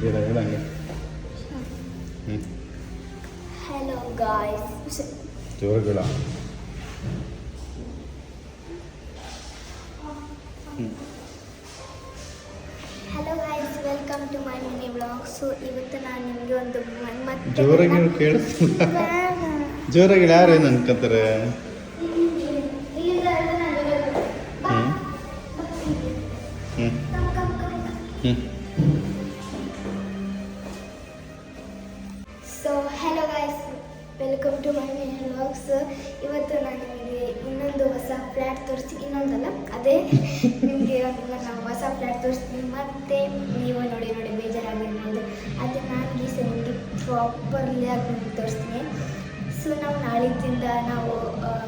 ಹೇಳಂಗೆ. Hello guys, ಜೋರುಗಳ hello guys, welcome to my mini vlog. So ಇವತ್ತು ನಾನು ನಿಮಗೆ ಒಂದು ಮತ್ತೆ ಜೋರಾಗಿ ಕೇಳಿಸ್ತಿಲ್ಲ. ಜೋರಾಗಿ ಯಾರು ಏನು ಅನ್ಕೊಂತಾರೆ? So hello guys, welcome to my mini vlogs. ಇವತ್ತು ನಾನು ನಿಮಗೆ ಇನ್ನೊಂದು ಹೊಸ ಫ್ಲ್ಯಾಟ್ ತೋರಿಸ್ತೀನಿ. ಇನ್ನೊಂದಲ್ಲ, ಅದೇ ನಿಮಗೆ ನಾನು ಹೊಸ ಫ್ಲ್ಯಾಟ್ ತೋರಿಸ್ತೀನಿ. ಮತ್ತೆ ನೀವು ನೋಡಿ ಬೇಜಾರಾಗಿರ್ಬೋದು. ಅದು ನಾನು ಈ ಸಲ ನಿಮಗೆ ಪ್ರಾಪರ್ಲಿ ಆಗಿ ನಿಮಗೆ ತೋರಿಸ್ತೀನಿ. ಸೊ ನಾವು ನಾಳಿದ್ದಿಂದ ನಾವು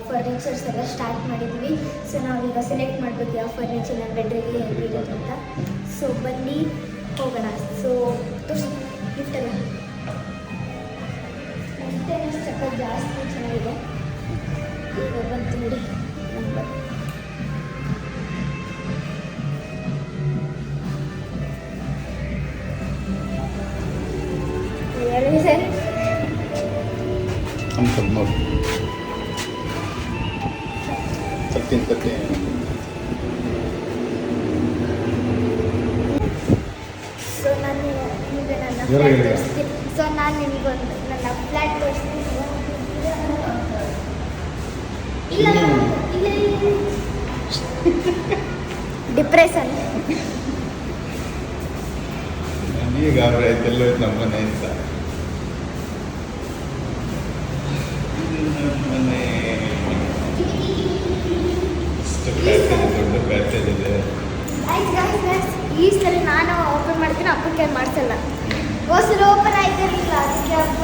ಫರ್ನಿಚರ್ಸ್ ಎಲ್ಲ ಸ್ಟಾರ್ಟ್ ಮಾಡಿದ್ದೀವಿ. ಸೊ ನಾವೀಗ ಸೆಲೆಕ್ಟ್ ಮಾಡಬೇಕು ಯಾವ ಫರ್ನಿಚರ್ ನಮ್ಮ ಬೆಡ್ರಿಗೆ ಹೇಗಿರೋದು ಅಂತ. ಸೊ ಬನ್ನಿ ಹೋಗೋಣ. ಸೊ ತೋರಿಸಿ ಗಿಫ್ಟೆಲ್ಲ ಮತ್ತೆ ಸಖತ್ ಜಾಸ್ತಿ ಚೆನ್ನಾಗಿದೆ. ಈಗ ಬಂತು ನೋಡಿ ನಂಬರ್. ಹೇಳಿ ಸರ್. ನೋಡಿ ಸತ್ಯ ಸೊ ನಾನು ಈಗ ನನ್ನ ಫ್ಲ್ಯಾಟ್ ತೋರಿಸ್ತೀನಿ. ಸೊ ನಾನು ನಿಮಗೊಂದು ನನ್ನ ಫ್ಲ್ಯಾಟ್ ತೋರಿಸ್ತೀನಿ. ಇಲ್ಲ ಡಿಪ್ರೆಷನ್. ಈಗ ಆಯ್ತೆಲ್ಲ ನಮ್ಮನೆ ಅಂತ ಮನೆ ದೊಡ್ಡ ಪ್ಯಾಕೇಜ್ ಇದೆ. ಈ ಸಲ ನಾನು ಓಪನ್ ಮಾಡ್ತೀನಿ, ಹಬ್ಬಕ್ಕೆ ಮಾಡಿಸಲ್ಲ. ಹೊಸಲು ಓಪನ್ ಆಯ್ತಿರಲಿಲ್ಲ, ಅದಕ್ಕೆ ಹಬ್ಬ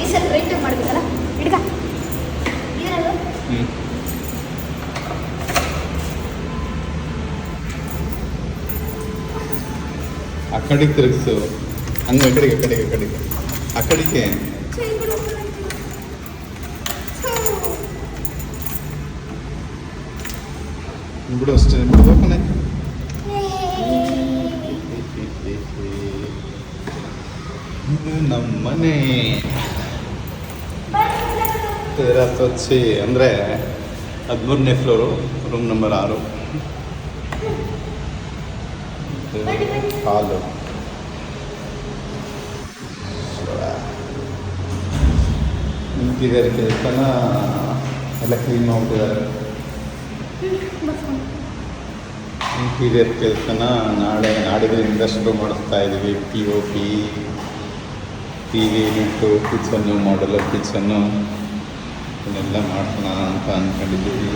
ಈ ಸಲ ರೇಟ್ ಮಾಡ್ಬೇಕಲ್ಲ. ಹಿಡ್ಕ ಇರಲ್ಲ. ಆ ಕಡೆಗೆ ತಿರುಗಿಸು, ಹಂಗೆ ಆ ಕಡೆಗೆ ಆ ಕಡೆಗೆ ಬಿಡು ಅಷ್ಟೇ. ಓಪನ್ ಆಯ್ತು. ಇದು ನಮ್ಮನೆ ತೆರಸೊಚ್ಚಿ ಅಂದರೆ 13ನೇ ಫ್ಲೋರು, ರೂಮ್ ನಂಬರ್ 6. ಹಾಲು ಇಂಟೀರಿಯರ್ ಕೆಲಸನ ಎಲ್ಲ ಕ್ಲೀನ್ ಮಾಡ್ತಿದ್ದಾರೆ. ಇಂಟೀರಿಯರ್ ಕೆಲಸನ ನಾಡಿಗಳಿಂದ ಶುರು ಮಾಡಿಸ್ತಾ ಇದ್ದೀವಿ. POP, TV unit, kitchen, modular kitchen ಇದನ್ನೆಲ್ಲ ಮಾಡ್ಸೋಣ ಅಂತ ಅಂದ್ಕೊಂಡಿದ್ದೀವಿ.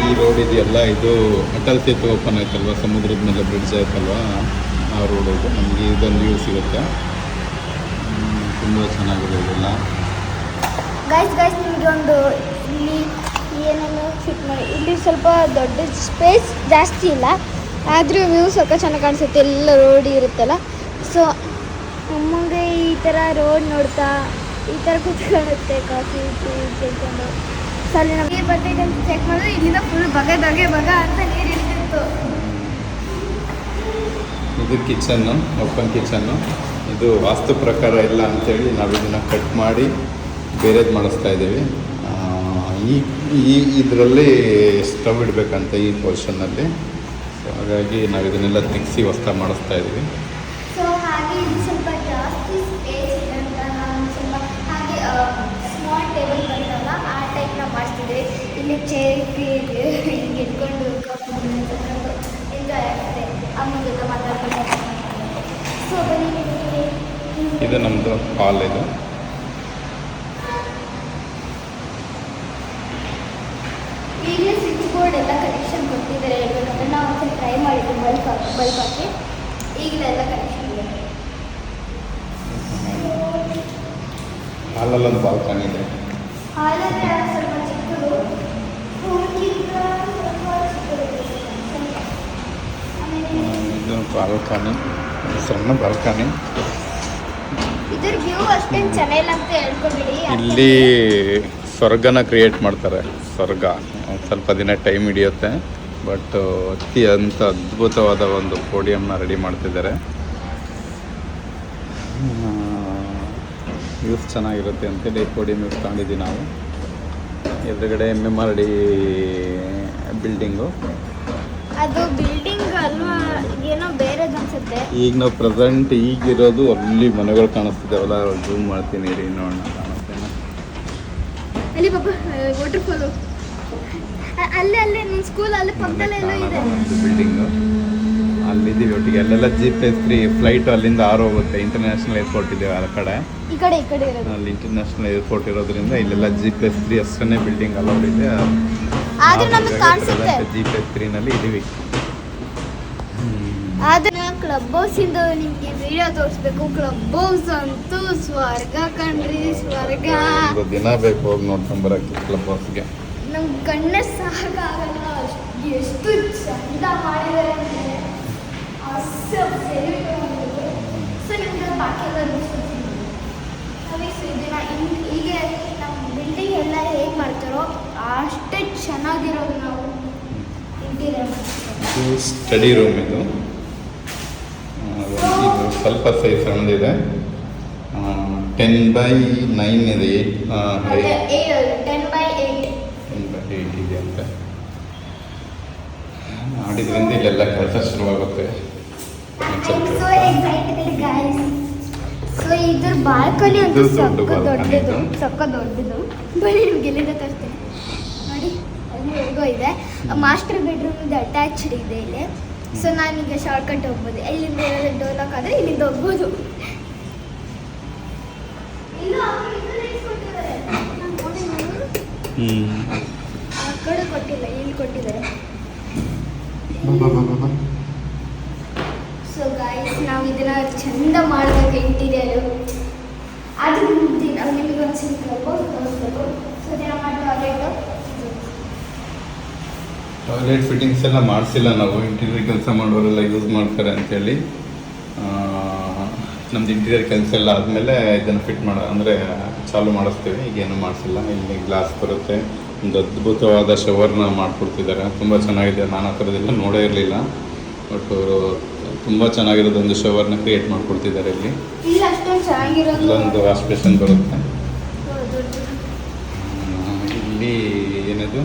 ಈ ರೋಡ್ ಇದೆಯಲ್ಲ, ಇದು ಅಟಲ್ ಸೇತುವೆ ಓಪನ್ ಆಯ್ತಲ್ವ, ಸಮುದ್ರದ ಮೇಲೆ ಬ್ರಿಡ್ಜ್ ಆಯ್ತಲ್ವ, ಆ ರೋಡ್ ಇದು. ನಮಗೆ ಇದೊಂದು ವ್ಯೂ ಸಿಗುತ್ತೆ, ತುಂಬ ಚೆನ್ನಾಗಿದೆ ಇದೆಲ್ಲ. ಗೈಸ್ ನಿಮಗೆ ಒಂದು ಇಲ್ಲಿ ಏನೇನು ಫಿಟ್ ಮಾಡಿ, ಇಲ್ಲಿ ಸ್ವಲ್ಪ ದೊಡ್ಡ ಸ್ಪೇಸ್ ಜಾಸ್ತಿ ಇಲ್ಲ, ಆದರೂ ವ್ಯೂ ಸ್ವಲ್ಪ ಚೆನ್ನಾಗಿ ಕಾಣಿಸುತ್ತೆ. ಎಲ್ಲ ರೋಡ್ ಇರುತ್ತಲ್ಲ. ಸೊ ನಮಗೆ ಈ ಥರ ರೋಡ್ ನೋಡ್ತಾ ಈ ಥರ ಕೂತ್ಕೊಳ್ಳುತ್ತೆ, ಕಾಫಿ ಕೇಳ್ಕೊಂಡು. ಸೊ ಅಲ್ಲಿ ನಮಗೆ ಬರ್ತೈತೆ ಅಂತ ಚೆಕ್ ಮಾಡಿದ್ರೆ ಇಲ್ಲಿಂದ ಫುಲ್ ಬಗ ಅಂತ ನೀರು ಇರ್ತಿತ್ತು. ಇದು ಕಿಚನ್ನು, ಓಪನ್ ಕಿಚನ್ನು. ಇದು ವಾಸ್ತು ಪ್ರಕಾರ ಇಲ್ಲ ಅಂಥೇಳಿ ನಾವು ಇದನ್ನು ಕಟ್ ಮಾಡಿ ಬೇರೆದು ಮಾಡಿಸ್ತಾ ಇದ್ದೀವಿ. ಇದರಲ್ಲಿ ಸ್ಟವ್ ಇಡಬೇಕಂತ ಈ ಪೊಸಿಷನ್ನಲ್ಲಿ. ಸೊ ಹಾಗಾಗಿ ನಾವು ಇದನ್ನೆಲ್ಲ ತೆಗೆಸಿ ಹೊಸ್ದಾಗಿ ಮಾಡಿಸ್ತಾ ಇದ್ದೀವಿ. ಸೊ ಹಾಗೆ ಇದು ಸ್ವಲ್ಪ ಜಾಸ್ತಿ ಸ್ಪೇಸ್ ಇದೆ ಅಂತ ನಾನು ಸ್ವಲ್ಪ ಹಾಗೆ ಸ್ಮಾಲ್ ಟೇಬಲ್ ಬರ್ತಲ್ಲ, ಆ ಟೈಪ್ ನಾವು ಮಾಡಿಸ್ತಿದ್ದೀವಿ. ಇಲ್ಲಿ ಚೇರಿಗೆ ಹಿಂಗೆ ಇಟ್ಕೊಂಡು ಎಂಜಾಯ್ ಆಗ್ತದೆ, ಅಮ್ಮನ ಜೊತೆ ಮಾತಾಡ್ಕೊಂಡು. ಸೊ ಬನ್ನಿ, ಇದು ನಮ್ಮದು ಹಾಲ್. ಇದು ಈಗಲೇ ಸ್ವಿಚ್ ಬೋರ್ಡ್ ಎಲ್ಲ ಕನೆಕ್ಷನ್ ಕೊಟ್ಟಿದ್ದಾರೆ. ಹೇಳ್ಬೇಕಂದ್ರೆ ನಾವು ಒಂದ್ಸಲ ಟ್ರೈ ಮಾಡಿದ್ವಿ ಬಲ್ಪ್ ಹಾಕಿ. ಈಗಲೆಲ್ಲ ಕನೆಕ್ಷನ್ ಇದೆ. ಹಾಲಲ್ಲೊಂದು ಬಾಲ್ಕನಿ ಇದೆ. ಹಾಲಲ್ಲಿ ಸ್ವಲ್ಪ ಚಿಕ್ಕದು, ಇದು ಬಾಲ್ಕನಿ, ಸಣ್ಣ ಬಾಲ್ಕನಿ. ಇದ್ರ ವ್ಯೂ ಅಷ್ಟೇನು ಚೆನ್ನಾಗಿಲ್ಲ ಅಂತ ಹೇಳ್ಕೊಬೇಡಿ. ಇಲ್ಲಿ ಸ್ವರ್ಗನ ಕ್ರಿಯೇಟ್ ಮಾಡ್ತಾರೆ. ಸ್ವರ್ಗ ಸ್ವಲ್ಪ ದಿನ ಟೈಮ್ ಹಿಡಿಯುತ್ತೆ. ಬಟ್ ಅತ್ಯಂತ ಅದ್ಭುತವಾದ ಒಂದು ಪೋಡಿಯಂನ ರೆಡಿ ಮಾಡ್ತಿದ್ದಾರೆ. ವ್ಯೂಸ್ ಚೆನ್ನಾಗಿರುತ್ತೆ ಅಂತೇಳಿ ಪೋಡಿಯಂ ಯೂಸ್ ತಗೊಂಡಿದ್ದೀವಿ ನಾವು. ಎದುರುಗಡೆ MMRD ಬಿಲ್ಡಿಂಗು. ಅದು ಬಿಲ್ಡಿಂಗ್ ಅಲ್ವಾ, ಏನೋ ಬೇರೆದು ಅನ್ಸುತ್ತೆ. ಈಗ ನಾವು ಪ್ರೆಸೆಂಟ್ ಈಗಿರೋದು ಅಲ್ಲಿ ಮನೆಗಳು ಕಾಣಿಸ್ತಿದ್ದಾವಲ್ಲ, ಜೂಮ್ ಮಾಡ್ತೀನಿ ರೀ ನೋಡೋಣ ಕಾಣಿಸ್ತೇನೆ. ಅಲ್ಲಿ ಪಾಪ ವಾಟರ್ ಫಾಲು ಅಲ್ಲೇ ನನ್ನ ಸ್ಕೂಲ್ ಅಲ್ಲಿ ಪಕ್ಕದಲ್ಲೆಲ್ಲ ಇದೆ. ಬಿಲ್ಡಿಂಗು ಅಲ್ಲಿದ್ದೀವಿ ಒಟ್ಟಿಗೆ. ಅಲ್ಲೆಲ್ಲ GPS-3 ಫ್ಲೈಟ್ ಅಲ್ಲಿಂದ ಹೋಗುತ್ತೆ. ಇಂಟರ್ನ್ಯಾಷನಲ್ ಏರ್ಪೋರ್ಟ್ ಇದೆ ಆ ಕಡೆ, ಈ ಕಡೆ ಇರೋದು. ಅಲ್ಲಿ ಇಂಟರ್ನ್ಯಾಷನಲ್ ಏರ್ಪೋರ್ಟ್ ಇರೋದ್ರಿಂದ ಇಲ್ಲೆಲ್ಲ GPS-3 ಅಷ್ಟೇ ಬಿಲ್ಡಿಂಗ್ ಅಲೌಡ್ ಇದೆ. ಆದ್ರೆ ನಮಗೆ ಕಾಣಿಸುತ್ತೆ GPS-3ನಲ್ಲಿ ಇದ್ದೀವಿ. ಆದ್ರೆ ಕ್ಲಬ್ ಹೌಸ್ ಇಂದ ನಿಮ್ಗೆ ವಿಡಿಯೋ ತೋರಿಸ್ಬೇಕು. ಕ್ಲಬ್ ಹೌಸ್ ಅಂತೂ ಸ್ವರ್ಗ ಕಣ್ರಿ, ಸ್ವರ್ಗ. ಒಂದು ದಿನ ಬೇಕು ಹೋಗಿ ನೋಡ್ಕೊಂಬರಕ್ಕೆ ಕ್ಲಬ್ ಹೌಸ್ಗೆ. ನಮ್ಗೆ ಕಣ್ಣೇ ಸಾಕಾಗಲ್ಲ, ಎಷ್ಟು ಚಂದ ಮಾಡಿದ್ದಾರೆ ಅಂದರೆ ಅಷ್ಟು ಸೊ ನಿಮ್ಗೆ ಬಾಕಿ ಎಲ್ಲ ಇದನ್ನ ಹೀಗೆ ನಮ್ಮ ಬಿಲ್ಡಿಂಗ್ ಎಲ್ಲ ಹೇಗೆ ಮಾಡ್ತಾರೋ ಅಷ್ಟೇ ಚೆನ್ನಾಗಿರೋದು ನಾವು ಇಂಟೀರಿಯರ್ ಮಾಡ್ತೀವಿ. ಸ್ಟಡಿ ರೂಮ್ ಇದು. ಇದು ಸ್ವಲ್ಪ ಸೈಜ್ ಸಣ್ಣದಿದೆ. 10x9 ಇದೆ. 10x8 ಇದೆ ಅಂತ ಮಾಡಿದ್ರಿಂದ ಇಲ್ಲೆಲ್ಲ ಕೆಲಸ ಶುರುವಾಗುತ್ತೆ. So excited guys. ಸೊ ಇದ್ರ ಬಾಲ್ಕನಿ ಅಂತೂ ಸಕ್ಕ ದೊಡ್ಡದು. ಬನ್ನಿ ನಿಮ್ಗೆ ಎಲ್ಲಿಂದ ತರ್ತೇನೆ ನೋಡಿ. ಅಲ್ಲಿ ಹೋಗೋ ಇದೆ. ಮಾಸ್ಟರ್ ಬೆಡ್ರೂಮ್ ಇದೆ, ಅಟ್ಯಾಚ್ಡ್ ಇದೆ ಇಲ್ಲಿ. ಸೊ ನಾನೀಗ ಶಾರ್ಟ್ ಕಟ್ ಹೋಗ್ಬೋದು. ಇಲ್ಲಿಂದ ಏನಾದರೂ ಡೋರ್ ಲಾಕ್ ಆದರೆ ಇಲ್ಲಿಂದ ಹೋಗ್ಬೋದು. ಆ ಕಡೆ ಕೊಟ್ಟಿಲ್ಲ, ಇಲ್ಲಿ ಕೊಟ್ಟಿದ್ದಾರೆ. ಸೊ ಗೈಸ್ ನಾವು ಇದನ್ನ ಚಂದ ಮಾಡಬೇಕು ಇಂಟೀರಿಯರು. ಅದು ನಿಮಗೆ ಒಂದು ಸಿಂಪಲ್ ತೋರಿಸ್ಬೇಕು. ಸೊ ಇದನ್ನ ಮಾಡಬೇಕು. ಟಾಯ್ಲೆಟ್ ಫಿಟ್ಟಿಂಗ್ಸ್ ಎಲ್ಲ ಮಾಡಿಸಿಲ್ಲ ನಾವು. ಇಂಟೀರಿಯರ್ ಕೆಲಸ ಮಾಡೋರೆಲ್ಲ ಯೂಸ್ ಮಾಡ್ತಾರೆ ಅಂತೇಳಿ ನಮ್ದು ಇಂಟೀರಿಯರ್ ಕೆಲಸ ಎಲ್ಲ ಆದಮೇಲೆ ಇದನ್ನು ಫಿಟ್ ಅಂದರೆ ಚಾಲು ಮಾಡಿಸ್ತೀವಿ. ಈಗೇನು ಮಾಡಿಸಿಲ್ಲ. ಇಲ್ಲಿ ಗ್ಲಾಸ್ ಬರುತ್ತೆ. ಒಂದು ಅದ್ಭುತವಾದ ಶವರ್ನ ಮಾಡಿಕೊಡ್ತಿದ್ದಾರೆ. ತುಂಬ ಚೆನ್ನಾಗಿದೆ. ನಾನು ಆ ಥರದ್ದೆಲ್ಲ ನೋಡೇ ಇರಲಿಲ್ಲ. ಬಟ್ ಅವರು ತುಂಬ ಚೆನ್ನಾಗಿರೋದು ಒಂದು ಶವರ್ನ ಕ್ರಿಯೇಟ್ ಮಾಡಿಕೊಡ್ತಿದ್ದಾರೆ ಇಲ್ಲಿ. ಇಲ್ಲೊಂದು ವಾಶ್ ಬೇಸನ್ ಬರುತ್ತೆ. ಇಲ್ಲಿ ಏನದು,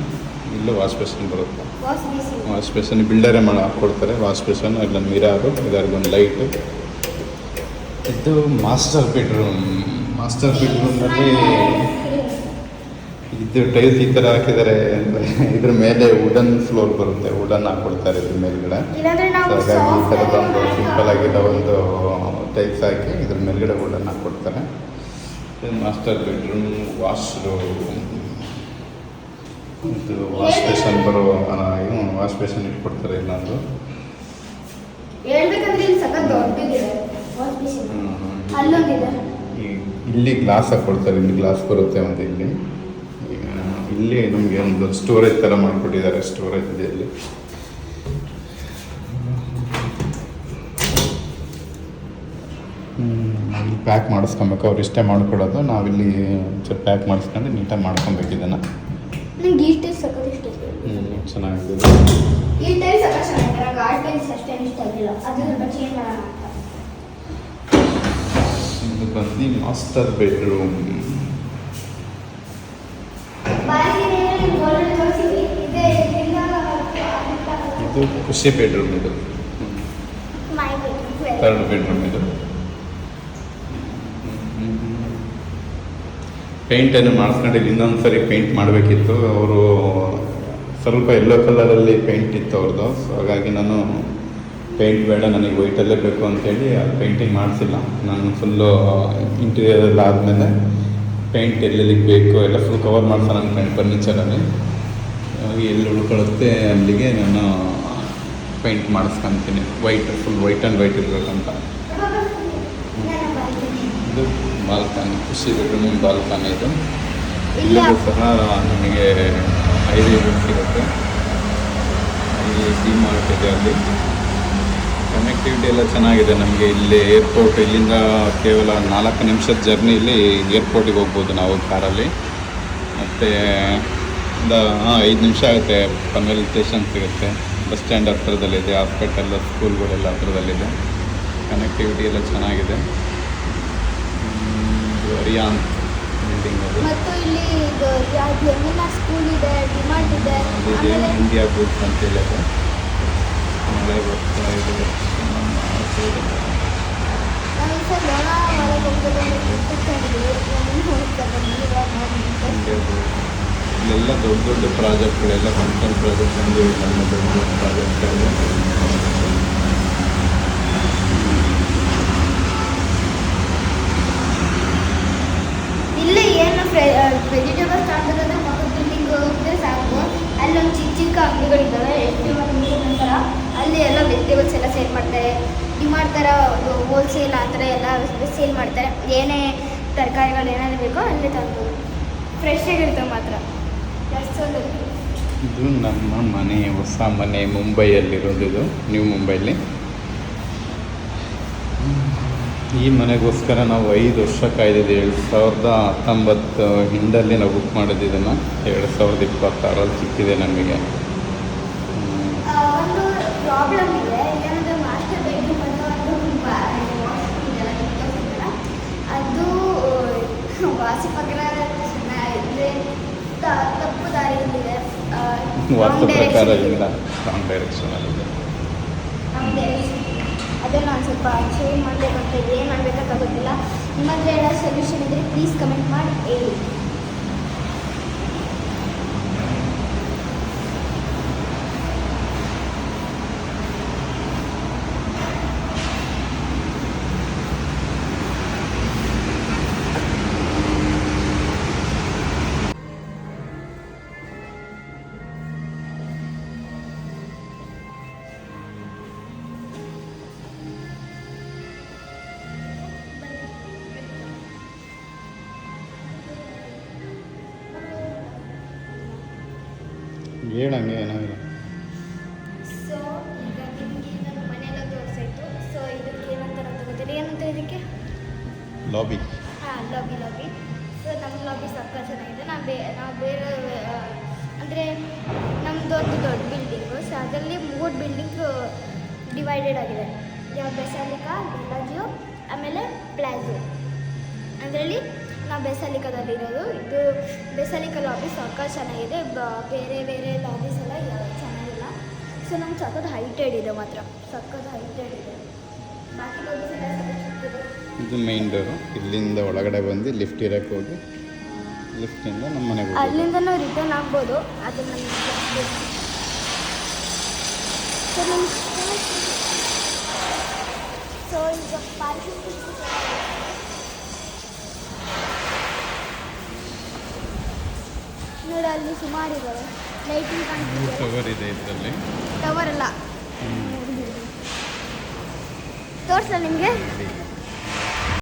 ಇಲ್ಲೂ ವಾಶ್ ಬೇಸನ್ ಬರುತ್ತೆ. ವಾಶ್ ಬೇಸನ್ ಬಿಲ್ಡರೇ ಹಾಕ್ಕೊಡ್ತಾರೆ. ವಾಶ್ ಬೇಸನ್, ಇಲ್ಲೊಂದು ಮಿರಾರು, ಇದರಲ್ಲೊಂದು ಲೈಟು. ಇದು ಮಾಸ್ಟರ್ ಬೆಡ್ರೂಮ್ನಲ್ಲಿ ಇದು ಟೈಲ್ಸ್ ಈ ಥರ ಹಾಕಿದ್ದಾರೆ. ಇದ್ರ ಮೇಲೆ ವುಡನ್ ಫ್ಲೋರ್ ಬರುತ್ತೆ. ವುಡನ್ ಹಾಕ್ಕೊಡ್ತಾರೆ ಇದ್ರ ಮೇಲ್ಗಡೆ. ಹಾಗಾಗಿ ಈ ಥರದೊಂದು ಸಿಂಪಲ್ ಆಗಿರೋ ಒಂದು ಟೈಲ್ಸ್ ಹಾಕಿ ಇದ್ರ ಮೇಲ್ಗಡೆ ವುಡನ್ ಹಾಕ್ಕೊಡ್ತಾರೆ. ಮಾಸ್ಟರ್ ಬೆಡ್ರೂಮ್, ಇದು ವಾಶ್ ಬೇಸನ್ ವಾಶ್ ಬೇಸನ್ ಇಟ್ಕೊಡ್ತಾರೆ. ಇಲ್ಲೊಂದು ಇಲ್ಲಿ ಗ್ಲಾಸ್ ಹಾಕ್ಕೊಡ್ತಾರೆ. ಇಲ್ಲಿ ಗ್ಲಾಸ್ ಬರುತ್ತೆ ಒಂದು. ಇಲ್ಲಿ ನಮಗೆ ಒಂದು ಸ್ಟೋರೇಜ್ ಥರ ಮಾಡಿಕೊಟ್ಟಿದ್ದಾರೆ. ಸ್ಟೋರೇಜ್ ಇದೆ ಇಲ್ಲಿ. ಇಲ್ಲಿ ಪ್ಯಾಕ್ ಮಾಡಿಸ್ಕೊಬೇಕು. ಅವ್ರು ಇಷ್ಟೇ ಮಾಡ್ಕೊಡೋದು. ನಾವಿಲ್ಲಿ ಸ್ವಲ್ಪ ಪ್ಯಾಕ್ ಮಾಡಿಸ್ಕೊಂಡು ನೀಟಾಗಿ ಮಾಡ್ಕೊಬೇಕು ಇದನ್ನು. ಚೆನ್ನಾಗಿದೆ. ಇದು ಬಂದು ಮಾಸ್ಟರ್ ಬೆಡ್ರೂಮ್. ಇದು ಖುಷಿ ಬೆಡ್ರೂಮ್. ಇದು ಥರ್ಡ್ ಬೆಡ್ರೂಮ್. ಇದು ಪೇಂಟನ್ನು ಮಾಡಿಸ್ಕೊಂಡಿದ್ದು. ಇನ್ನೊಂದು ಸರಿ ಪೇಂಟ್ ಮಾಡಬೇಕಿತ್ತು. ಅವರು ಸ್ವಲ್ಪ ಯೆಲ್ಲೋ ಕಲರಲ್ಲಿ ಪೇಂಟ್ ಇತ್ತು ಅವ್ರದ್ದು. ಸೊ ಹಾಗಾಗಿ ನಾನು ಪೇಂಟ್ ಬೇಡ, ನನಗೆ ವೈಟಲ್ಲೇ ಬೇಕು ಅಂತೇಳಿ ಅದು ಪೇಂಟಿಂಗ್ ಮಾಡಿಸಿಲ್ಲ. ನಾನು ಫುಲ್ಲು ಇಂಟೀರಿಯರ್ ಎಲ್ಲ ಆದಮೇಲೆ ಪೇಂಟ್ ಎಲ್ಲೆಲ್ಲಿಗೆ ಬೇಕು ಎಲ್ಲ ಫುಲ್ ಕವರ್ ಮಾಡ್ಸೋಣ ಅಂದ್ಕೊಂಡು ಫರ್ನಿಚರಲ್ಲಿ. ಎಲ್ಲಿ ಉಳ್ಕೊಳ್ಳುತ್ತೆ ಅಲ್ಲಿಗೆ ನಾನು ಪೇಂಟ್ ಮಾಡಿಸ್ಕೊತೀನಿ. ಫುಲ್ ವೈಟ್ ಆ್ಯಂಡ್ ವೈಟ್ ಇರಬೇಕಂತ. ಇದು ಬಾಲ್ಕನಿ, ಖುಷಿ ಬೆಡ್ರೂಮ್ ಬಾಲ್ಕನಿ. ಇದು ಇಲ್ಲೂ ಸಹ ನಮಗೆ 5 ರೂಮ್ಸ್ ಇರುತ್ತೆ. ಇಲ್ಲಿ ಡಿ-ಮಾರ್ಟ್ ಇದೆ. ಅಲ್ಲಿ ಕನೆಕ್ಟಿವಿಟಿ ಎಲ್ಲ ಚೆನ್ನಾಗಿದೆ ನಮಗೆ. ಇಲ್ಲಿ ಏರ್ಪೋರ್ಟ್ ಇಲ್ಲಿಂದ ಕೇವಲ 4 ನಿಮಿಷದ ಜರ್ನಿಯಲ್ಲಿ ಏರ್ಪೋರ್ಟಿಗೆ ಹೋಗ್ಬೋದು ನಾವು ಕಾರಲ್ಲಿ. ಮತ್ತು 5 ನಿಮಿಷ ಆಗುತ್ತೆ ಪನ್ವೇಲ್ ಸ್ಟೇಷನ್ ಸಿಗುತ್ತೆ. ಬಸ್ ಸ್ಟ್ಯಾಂಡ್ ಹತ್ರದಲ್ಲಿದೆ, ಹಾಸ್ಪಿಟಲ್ ಸ್ಕೂಲ್ಗಳೆಲ್ಲ ಹತ್ರದಲ್ಲಿದೆ, ಕನೆಕ್ಟಿವಿಟಿ ಎಲ್ಲ ಚೆನ್ನಾಗಿದೆ. ರಿಯಾನ್ ಬಿಲ್ಡಿಂಗ್ ಅದು ಮತ್ತು ಇಲ್ಲಿ ಇದು ಯಾವುದು ಎಮಿನಾರ್ ಸ್ಕೂಲ್ ಇದೆ, ಡಿಮಾರ್ಟ್ ಇದೆ. ಅದಿದೆ, ಆಮೇಲೆ ಇಂಡಿಯಾ ಬುಕ್ ಅಂತೇಳಿ ಅದು ಮಳೆ ಬರ್ತಾ ಇದೆ. ನಾವು ಈ ಸಲ ಲೋನಾವಾಲಾಗೆ ಹೋಗ್ಬೇಕು ಅಂತ ಇಟ್ಕೊಂಡಿದ್ದೀವಿ. ಹೋಗ್ತಾ ಬಂದು ಇವಾಗ ನೋಡಿ. ಇಂಡಿಯಾ ಬುಕ್ ಇಲ್ಲೆಲ್ಲ ದೊಡ್ಡ ದೊಡ್ಡ ಪ್ರಾಜೆಕ್ಟ್ಗಳೆಲ್ಲ ಫಂಕ್ಷನ್ ಪ್ರಾಜೆಕ್ಟ್ ಬಂದು ನಮ್ಮ ದೊಡ್ಡ ದೊಡ್ಡ ಪ್ರಾಜೆಕ್ಟ್ಗಳು. ಇಲ್ಲಿ ಏನು ವೆಜಿಟೇಬಲ್ಸ್ ತಗೊಂಡಿರೋದು ಮಕ್ಕಳ ಬಿಲ್ಡಿಂಗ್ ಹೋಗಿದ್ರೆ ಸಾಕು. ಅಲ್ಲೊಂದು ಚಿಕ್ಕ ಚಿಕ್ಕ ಅಂಗಡಿಗಳಿದ್ದಾವೆ, ನಂತರ ಅಲ್ಲಿ ಎಲ್ಲ ವೆಜಿಟೇಬಲ್ಸ್ ಎಲ್ಲ ಸೇಲ್ ಮಾಡ್ತಾರೆ. ಡಿಮಾರ್ಟ್ ಥರ ಒಂದು ಹೋಲ್ಸೇಲ್ ಆ ಥರ ಎಲ್ಲ ಸೇಲ್ ಮಾಡ್ತಾರೆ. ಏನೇ ತರಕಾರಿಗಳು ಏನಾದರೂ ಬೇಕೋ ಅಲ್ಲೇ ತಗೊಬೋದು. ಫ್ರೆಶ್ ಆಗಿರ್ತವೆ ಮಾತ್ರ. ಇದು ನಮ್ಮ ಮನೆ, ಹೊಸ ಮನೆ, ಮುಂಬೈಯಲ್ಲಿರೋದು. ಇದು ನ್ಯೂ ಮುಂಬೈಲಿ. ಈ ಮನೆಗೋಸ್ಕರ ನಾವು 5 ವರ್ಷ ಕಾಯ್ದಿದ್ದು. 2019 ಹಿಂಡಲ್ಲಿ ನಾವು ಬುಕ್ ಮಾಡಿದ್ದು ಇದನ್ನು. 2026 ಸಿಕ್ಕಿದೆ ನಮಗೆ. ಒಂದು ಪ್ರಾಬ್ಲಮ್ ಇದೆ, ಏನಂದರೆ ಮಾಸ್ಟರ್ ಬೆಡ್ರೂಮ್ ಅನ್ನೋ ಅದು ವಾಸಿ ಪಕ್ಕದ ಇದೆ, ತಪ್ಪು ದಾರಿಯಲ್ಲಿದೆ. ವಾಸ್ತು ಪ್ರಕಾರ ಇಲ್ಲ, ರಾಂಗ್ ಡೈರೆಕ್ಷನಲ್ಲಿದೆ. ಅದೇ ನಾನು ಸ್ವಲ್ಪ ಚೇಂಜ್ ಮಾಡಬೇಕಂತ ಇದೆ. ಏನು ಮಾಡಬೇಕಂತ ಗೊತ್ತಿಲ್ಲ. ನಿಮ್ಮ ಹತ್ರ ಏನೋ ಸೊಲ್ಯೂಷನ್ ಇದ್ದರೆ ಪ್ಲೀಸ್ ಕಮೆಂಟ್ ಮಾಡಿ ಹೇಳಿ. ಹೇಳಂಗೆ ಏನಾಗಿಲ್ಲ. ಸೊ ಈಗ ನಿಮಗೆ ನನ್ನ ಮನೆಯೆಲ್ಲ ತೋರಿಸಾಯಿತು. ಸೊ ಇದಕ್ಕೆ ಏನಂತ ಗೊತ್ತಿಲ್ಲ. ಏನಂತ ಇದಕ್ಕೆ ಲಾಬಿ. ಹಾಂ, ಲಾಬಿ. ಸೊ ನಮ್ಮ ಲಾಬಿ ಸಕ್ಕ ಚೆನ್ನಾಗಿದೆ. ನಾವು ಬೇರೆ ಅಂದರೆ ನಮ್ಮದು ಒಂದು ದೊಡ್ಡ ಬಿಲ್ಡಿಂಗು. ಸೊ ಅದರಲ್ಲಿ 3 ಬಿಲ್ಡಿಂಗ್ ಡಿವೈಡೆಡ್ ಆಗಿದೆ. ಯಾವ ಬೆಸಾಲಿಕಾ, ಬೆಲ್ಲಾಜಿಯೋ, ಆಮೇಲೆ ಪ್ಲಾಜೋ. ಅದರಲ್ಲಿ ನಾವು ಬೆಸಾಲಿಕಾದಲ್ಲಿರೋದು. ಇದು ಬೆಸಾಲಿಕಾ ಲಾಬಿ ಸಕ್ಕ ಚೆನ್ನಾಗಿದೆ. ಬೇರೆ ಬೇರೆ ಲಾಬೀಸ್ ಎಲ್ಲ ಚೆನ್ನಾಗಿಲ್ಲ. ಸೊ ನಮ್ಗೆ ಸಕ್ಕತ್ ಹೈಟೆಡ್ ಇದೆ, ಮಾತ್ರ ಸಕ್ಕತ್ ಹೈಟೆಡ್ ಇದೆ. ಬಾಕಿ ಲಾಬೀಸ್ ಎಲ್ಲ ಸಕ್ಕತ್ ಚಿಕ್ಕದು. ಇದು ಮೇನ್ ಡೋರು. ಇಲ್ಲಿಂದ ಒಳಗಡೆ ಬಂದು ಲಿಫ್ಟ್ ಇರೋಕ್ಕೆ ಹೋಗಿ ಲಿಫ್ಟಿಂದ ನಮ್ಮ ಮನೆಗೆ ಹೋಗಿ ಅಲ್ಲಿಂದ ನಾವು ರಿಟರ್ನ್ ಆಗ್ಬೋದು. ಅದನ್ನು ಸೊ ಈಗ ಪಾರ್ಕಿಂಗ್ ನೋಡಿ, ಅಲ್ಲಿ ಸುಮಾರು ಇದ್ದಾವೆ. ಲೈಟಿಂಗ್ ಕಾಣ್ತಿದೆ. ಟವರ್ ಇದೆ ಇದರಲ್ಲಿ. ಟವರ್ ಅಲ್ಲ, ತೋರಿಸಲ್ಲ ನಿಮಗೆ.